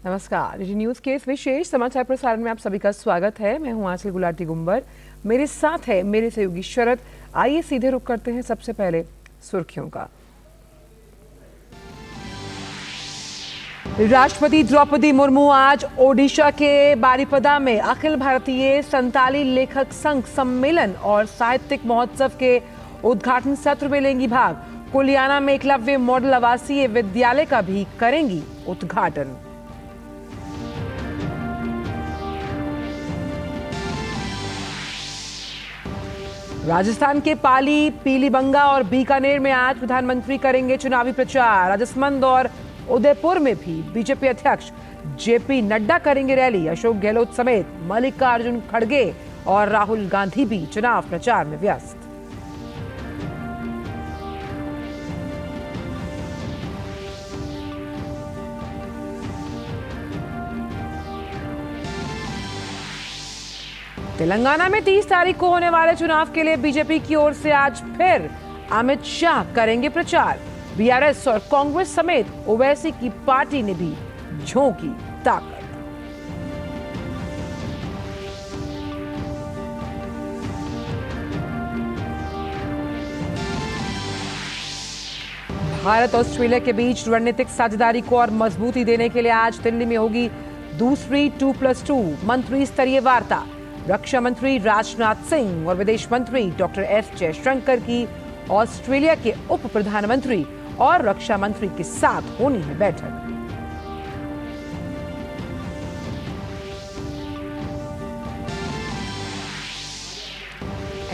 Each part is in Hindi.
नमस्कार, जी न्यूज़ के इस विशेष समाचार प्रसारण में आप सभी का स्वागत है। मैं हूं आंचल गुलाटी गुंबर, मेरे साथ है मेरे सहयोगी शरद। आइए सीधे रुख करते हैं सबसे पहले सुर्खियों का। राष्ट्रपति द्रौपदी मुर्मू आज ओडिशा के बारिपदा में अखिल भारतीय संताली लेखक संघ सम्मेलन और साहित्यिक महोत्सव के उद्घाटन सत्र में लेंगी भाग। कुलियाना में एकलव्य मॉडल आवासीय विद्यालय का भी करेंगी उद्घाटन। राजस्थान के पाली, पीलीबंगा और बीकानेर में आज प्रधानमंत्री करेंगे चुनावी प्रचार। राजसमंद और उदयपुर में भी बीजेपी अध्यक्ष जेपी नड्डा करेंगे रैली। अशोक गहलोत समेत मल्लिकार्जुन खड़गे और राहुल गांधी भी चुनाव प्रचार में व्यस्त। तेलंगाना में 30 तारीख को होने वाले चुनाव के लिए बीजेपी की ओर से आज फिर अमित शाह करेंगे प्रचार। बीआरएस और कांग्रेस समेत ओवैसी की पार्टी ने भी झोंकी ताकत। भारत ऑस्ट्रेलिया के बीच रणनीतिक साझेदारी को और मजबूती देने के लिए आज दिल्ली में होगी दूसरी 2+2 मंत्री स्तरीय वार्ता। रक्षा मंत्री राजनाथ सिंह और विदेश मंत्री डॉक्टर एस जयशंकर की ऑस्ट्रेलिया के उप प्रधानमंत्री और रक्षा मंत्री के साथ होनी है बैठक।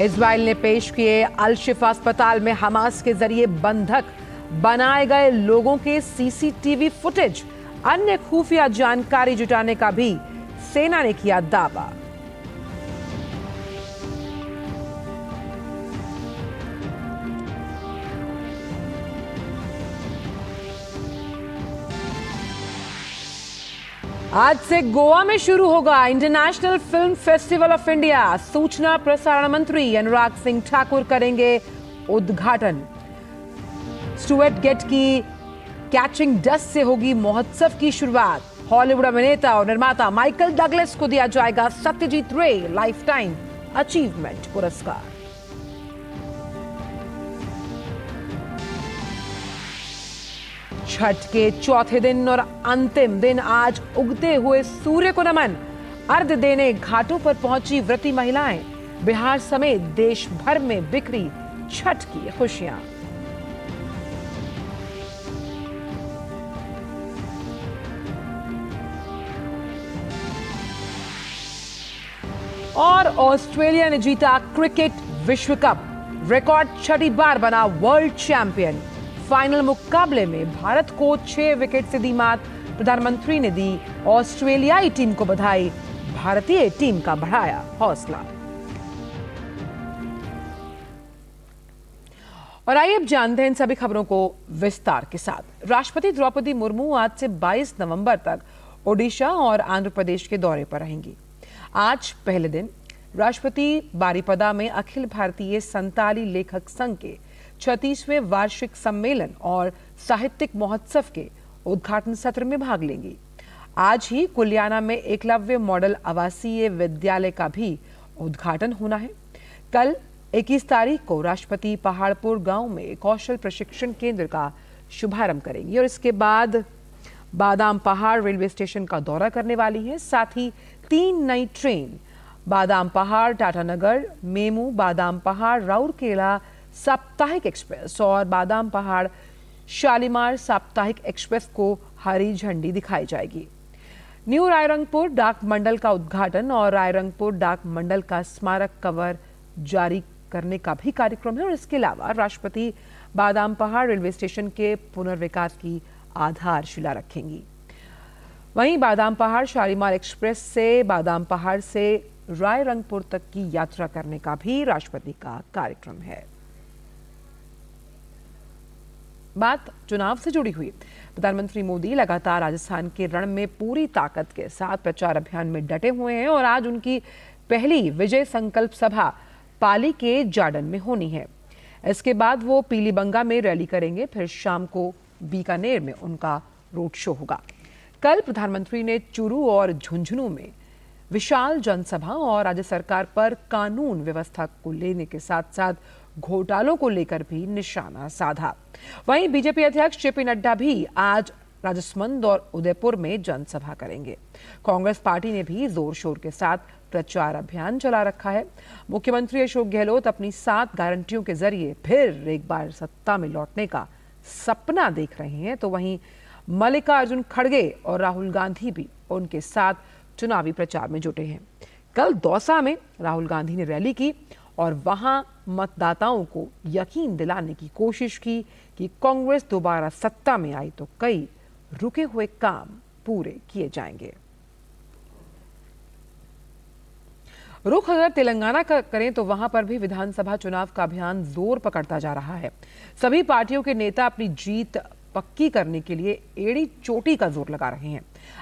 इजराइल ने पेश किए अल शिफा अस्पताल में हमास के जरिए बंधक बनाए गए लोगों के सीसीटीवी फुटेज। अन्य खुफिया जानकारी जुटाने का भी सेना ने किया दावा। आज से गोवा में शुरू होगा international film festival of India. सूचना प्रसारण मंत्री अनुराग सिंह ठाकुर करेंगे उद्घाटन। स्टुअर्ट गेट की कैचिंग डस्ट से होगी महोत्सव की शुरुआत। हॉलीवुड अभिनेता और निर्माता माइकल डगलस को दिया जाएगा सत्यजीत रे लाइफ टाइम अचीवमेंट पुरस्कार। छठ के चौथे दिन और अंतिम दिन आज उगते हुए सूर्य को नमन। अर्घ्य देने घाटों पर पहुंची व्रती महिलाएं। बिहार समेत देश भर में बिखरी छठ की खुशियां। और ऑस्ट्रेलिया ने जीता क्रिकेट विश्व कप। रिकॉर्ड छठी बार बना वर्ल्ड चैंपियन। फाइनल मुकाबले में भारत को 6 विकेट से दी मात। प्रधानमंत्री ने दी ऑस्ट्रेलियाई टीम को बधाई। भारतीय टीम का बढ़ाया हौसला। और आइए अब जानते हैं इन सभी खबरों को विस्तार के साथ। राष्ट्रपति द्रौपदी मुर्मू आज से 22 नवंबर तक ओडिशा और आंध्र प्रदेश के दौरे पर रहेंगी। आज पहले दिन राष्ट्रपति बारिपदा में अखिल भारतीय संताली लेखक संघ के 36वें वार्षिक सम्मेलन और साहित्यिक महोत्सव के उद्घाटन सत्र में भाग लेंगी। आज ही कुलियाना में एकलव्य मॉडल आवासीय विद्यालय का भी उद्घाटन होना है। कल 21 तारीख को राष्ट्रपति पहाड़पुर गांव में कौशल प्रशिक्षण केंद्र का शुभारंभ करेंगी और इसके बाद बादाम पहाड़ रेलवे स्टेशन का दौरा करने वाली है। साथ ही 3 नई ट्रेन बादाम पहाड़ टाटानगर मेमू, बादाम पहाड़ राउरकेला साप्ताहिक एक्सप्रेस और बादाम पहाड़ शालीमार साप्ताहिक एक्सप्रेस को हरी झंडी दिखाई जाएगी। न्यू रायरंगपुर डाक मंडल का उद्घाटन और रायरंगपुर डाक मंडल का स्मारक कवर जारी करने का भी कार्यक्रम है। और इसके अलावा राष्ट्रपति बादाम पहाड़ रेलवे स्टेशन के पुनर्विकास की आधारशिला रखेंगी। वहीं बादाम पहाड़ शालीमार एक्सप्रेस से बादाम पहाड़ से रायरंगपुर तक की यात्रा करने का भी राष्ट्रपति का कार्यक्रम है। बात चुनाव से जुड़ी हुई। प्रधानमंत्री मोदी लगातार राजस्थान के रण में पूरी ताकत के साथ प्रचार अभियान में डटे हुए हैं और आज उनकी पहली विजय संकल्प सभा पाली के जाडन में होनी है। इसके बाद वो पीलीबंगा में रैली करेंगे, फिर शाम को बीकानेर में उनका रोड शो होगा। कल प्रधानमंत्री ने चूरू और झुंझुनू में विशाल जनसभा और राज्य सरकार पर कानून व्यवस्था को लेने के साथ साथ घोटालों को लेकर भी निशाना साधा। वहीं बीजेपी अध्यक्ष जेपी नड्डा भी आज राजसमंद और उदयपुर में जनसभा करेंगे। कांग्रेस पार्टी ने भी जोर शोर के साथ प्रचार अभियान चला रखा है। मुख्यमंत्री अशोक गहलोत अपनी 7 गारंटियों के जरिए फिर एक बार सत्ता में लौटने का सपना देख रहे हैं, तो वहीं मल्लिकार्जुन खड़गे और राहुल गांधी भी उनके साथ चुनावी प्रचार में जुटे हैं। कल दौसा में राहुल गांधी ने रैली की और वहां मतदाताओं को यकीन दिलाने की कोशिश की कि कांग्रेस दोबारा सत्ता में आई तो कई रुके हुए काम पूरे किए जाएंगे। रुख अगर तेलंगाना का करें तो वहां पर भी विधानसभा चुनाव का अभियान जोर पकड़ता जा रहा है। सभी पार्टियों के नेता अपनी जीत पक्की करने के लिए एड़ी चोटी का जोर लगा रहे हैं।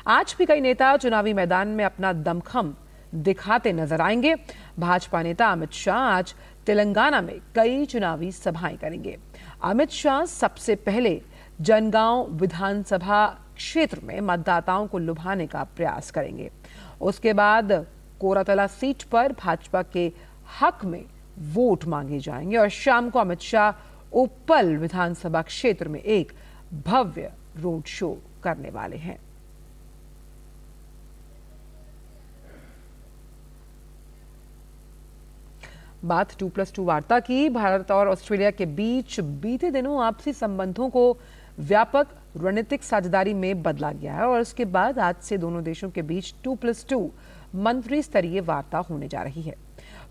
आज भी कई नेता चुनावी मैदान में अपना दमखम दिखाते नजर आएंगे। भाजपा नेता अमित शाह आज तेलंगाना में कई चुनावी सभाएं करेंगे। अमित शाह सबसे पहले जनगांव विधानसभा क्षेत्र में मतदाताओं को लुभाने का प्रयास करेंगे। उसके बाद कोरातला सीट पर भाजपा के हक में वोट मांगे जाएंगे और शाम को अमित शाह उप्पल विधानसभा क्षेत्र में एक भव्य रोड शो करने वाले हैं। बात 2+2 वार्ता की। भारत और ऑस्ट्रेलिया के बीच बीते दिनों आपसी संबंधों को व्यापक रणनीतिक साझेदारी में बदला गया है और इसके बाद आज से दोनों देशों के बीच 2+2 मंत्री स्तरीय वार्ता होने जा रही है।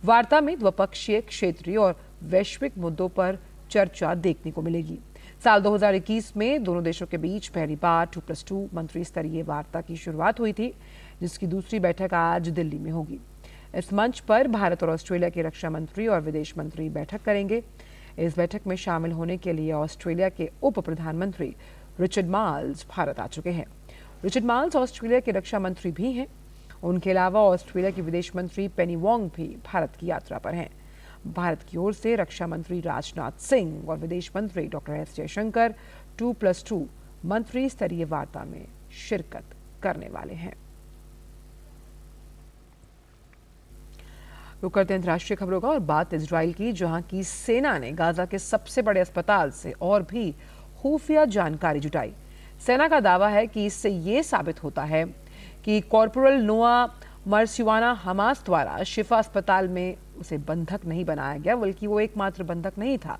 वार्ता में द्विपक्षीय, क्षेत्रीय और वैश्विक मुद्दों पर चर्चा देखने को मिलेगी। साल 2021 में दोनों देशों के बीच पहली बार 2+2 मंत्री स्तरीय वार्ता की शुरुआत हुई थी, जिसकी दूसरी बैठक आज दिल्ली में होगी। इस मंच पर भारत और ऑस्ट्रेलिया के रक्षा मंत्री और विदेश मंत्री बैठक करेंगे। इस बैठक में शामिल होने के लिए ऑस्ट्रेलिया के उप प्रधानमंत्री रिचर्ड मार्ल्स भारत आ चुके हैं। रिचर्ड मार्ल्स ऑस्ट्रेलिया के रक्षा मंत्री भी हैं। उनके अलावा ऑस्ट्रेलिया की विदेश मंत्री पेनी वोंग भी भारत की यात्रा पर हैं। भारत की ओर से रक्षा मंत्री राजनाथ सिंह और विदेश मंत्री डॉक्टर एस जयशंकर 2+2 मंत्री स्तरीय वार्ता में शिरकत करने वाले हैं। रुक करते हैं अंतर्राष्ट्रीय खबरों का और बात इजराइल की, जहां की सेना ने गाजा के सबसे बड़े अस्पताल से और भी खुफिया जानकारी जुटाई। सेना का दावा है कि इससे ये साबित होता है कि कॉर्पोरल नोआ मरसिवाना हमास द्वारा शिफा अस्पताल में उसे बंधक नहीं बनाया गया, बल्कि वो एकमात्र बंधक नहीं था।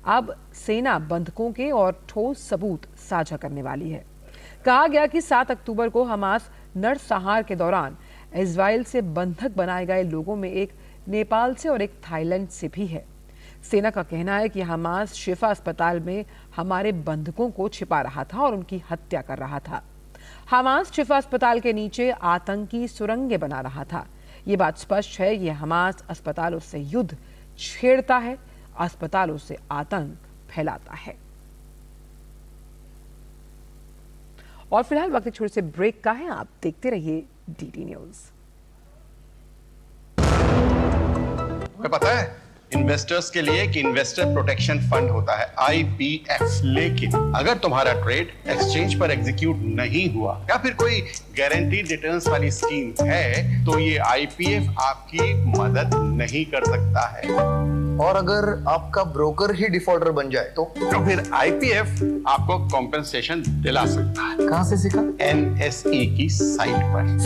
अब सेना बंधकों के और ठोस सबूत साझा करने वाली है। कहा गया कि 7 अक्टूबर को हमास नरसंहार के दौरान इजराइल से बंधक बनाए गए लोगों में एक नेपाल से और एक थाईलैंड से भी है। सेना का कहना है कि हमास शिफा अस्पताल में हमारे बंधकों को छिपा रहा था और उनकी हत्या कर रहा था। हमास शिफा अस्पताल के नीचे आतंकी सुरंगें बना रहा था। ये बात स्पष्ट है, ये हमास अस्पतालों से युद्ध छेड़ता है, अस्पतालों से आतंक फैलाता है। और फिलहाल वक्त एक छोटे से ब्रेक का है, आप देखते रहिए डीडी न्यूज। तुम्हें पता है इन्वेस्टर्स के लिए एक इन्वेस्टर प्रोटेक्शन फंड होता है IPF, लेकिन अगर तुम्हारा ट्रेड एक्सचेंज पर एग्जीक्यूट नहीं हुआ या फिर कोई गारंटीड रिटर्न्स वाली स्कीम है तो ये IPF आपकी मदद नहीं कर सकता है। और अगर आपका ब्रोकर ही डिफॉल्टर बन जाए तो फिर IPF आपको कॉम्पेंसेशन दिला सकता है। कहां से सीखा? NSE की साइट पर।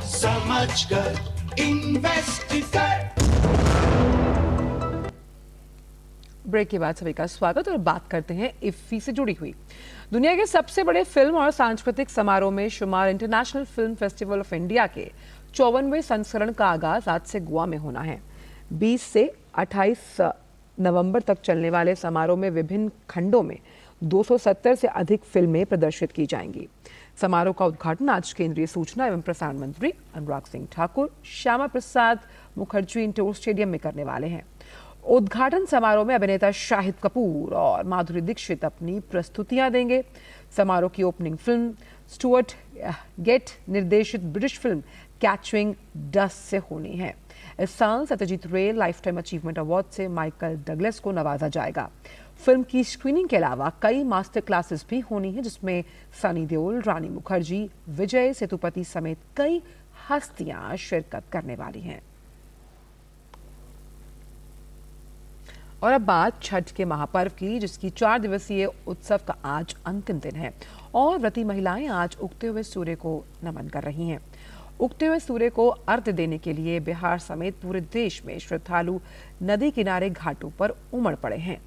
समझ कर इन्वेस्ट कर। ब्रेक के बाद सभी का स्वागत और बात करते हैं इफ्फी से जुड़ी हुई दुनिया के सबसे बड़े फिल्म और सांस्कृतिक समारोह में शुमार international film festival of India के 54वें संस्करण का आगाज आज से गोवा में होना है। 20 से 28 नवंबर तक चलने वाले समारोह में विभिन्न खंडों में 270 से अधिक फिल्में प्रदर्शित की जाएंगी। समारोह का उद्घाटन आज केंद्रीय सूचना एवं प्रसारण मंत्री अनुराग सिंह ठाकुर श्यामा प्रसाद मुखर्जी इंडोर स्टेडियम में करने वाले हैं। उद्घाटन समारोह में अभिनेता शाहिद कपूर और माधुरी दीक्षित अपनी प्रस्तुतियां देंगे। समारोह की ओपनिंग फिल्म स्टुअर्ट गेट निर्देशित ब्रिटिश फिल्म कैचिंग डस्ट से होनी है। इस साल सत्यजीत रे लाइफ टाइम अचीवमेंट अवार्ड से माइकल डगलस को नवाजा जाएगा। फिल्म की स्क्रीनिंग के अलावा कई मास्टर क्लासेस भी होनी है, जिसमें सनी देओल, रानी मुखर्जी, विजय सेतुपति समेत कई हस्तियां शिरकत करने वाली हैं। और अब बात छठ के महापर्व की, जिसकी 4 दिवसीय उत्सव का आज अंतिम दिन है और व्रती महिलाएं आज उगते हुए सूर्य को नमन कर रही हैं। उगते हुए सूर्य को अर्घ्य देने के लिए बिहार समेत पूरे देश में श्रद्धालु नदी किनारे घाटों पर उमड़ पड़े हैं।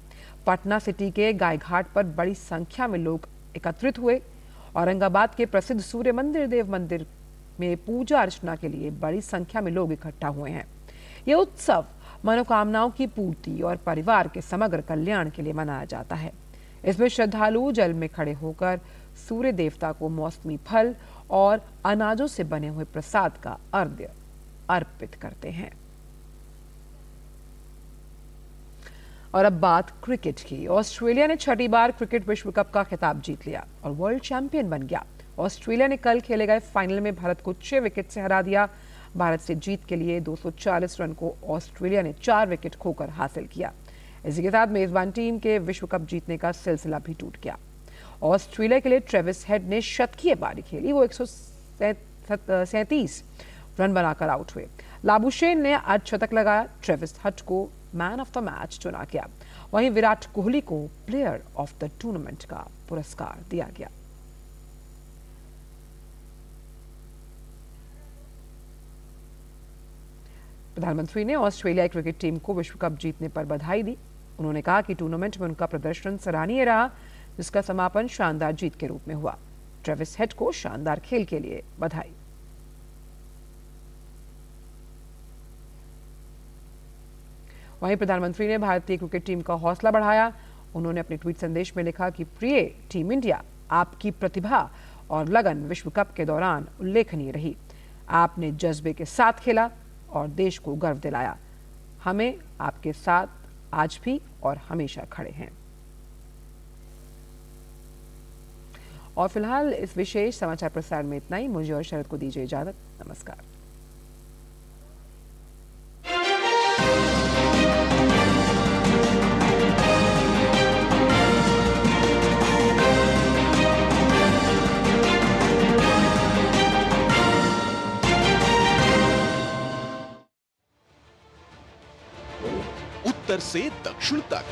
पटना सिटी के गाय घाट पर बड़ी संख्या में लोग एकत्रित हुए। औरंगाबाद के प्रसिद्ध सूर्य मंदिर देव मंदिर में पूजा अर्चना के लिए बड़ी संख्या में लोग इकट्ठा हुए हैं। ये उत्सव मनोकामनाओं की पूर्ति और परिवार के समग्र कल्याण के लिए मनाया जाता है। इसमें श्रद्धालु जल में खड़े होकर सूर्य देवता को मौसमी फल और अनाजों से बने हुए प्रसाद का अर्घ्य अर्पित करते हैं। और अब बात क्रिकेट की। ऑस्ट्रेलिया ने 6ठी बार क्रिकेट विश्व कप का खिताब जीत लिया और वर्ल्ड चैंपियन बन गया। ऑस्ट्रेलिया ने कल खेले गए फाइनल में भारत को 6 विकेट से हरा दिया। भारत से जीत के लिए 240 रन को ऑस्ट्रेलिया ने 4 विकेट खोकर हासिल किया। इसी के साथ मेजबान टीम के विश्व कप जीतने का सिलसिला भी टूट गया। ऑस्ट्रेलिया के लिए ट्रेविस हेड ने शतकीय पारी खेली। वो 137 रन बनाकर आउट हुए। लाबुशेन ने अर्धशतक लगाया। ट्रेविस हेड को मैन ऑफ द मैच चुना गया। वहीं विराट कोहली को प्लेयर ऑफ द टूर्नामेंट का पुरस्कार दिया गया। प्रधानमंत्री ने ऑस्ट्रेलिया क्रिकेट टीम को विश्व कप जीतने पर बधाई दी। उन्होंने कहा कि टूर्नामेंट में उनका प्रदर्शन सराहनीय रहा, जिसका समापन शानदार जीत के रूप में हुआ। ट्रेविस हेड को शानदार खेल के लिए बधाई। वहीं प्रधानमंत्री ने भारतीय क्रिकेट टीम का हौसला बढ़ाया। उन्होंने अपने ट्वीट संदेश में लिखा कि प्रिय टीम इंडिया, आपकी प्रतिभा और लगन विश्व कप के दौरान उल्लेखनीय रही। आपने जज्बे के साथ खेला और देश को गर्व दिलाया। हमें आपके साथ आज भी और हमेशा खड़े हैं। और फिलहाल इस विशेष समाचार प्रसारण में इतना ही। मुझे और शरद को दीजिए इजाजत। नमस्कार। उत्तर से दक्षिण तक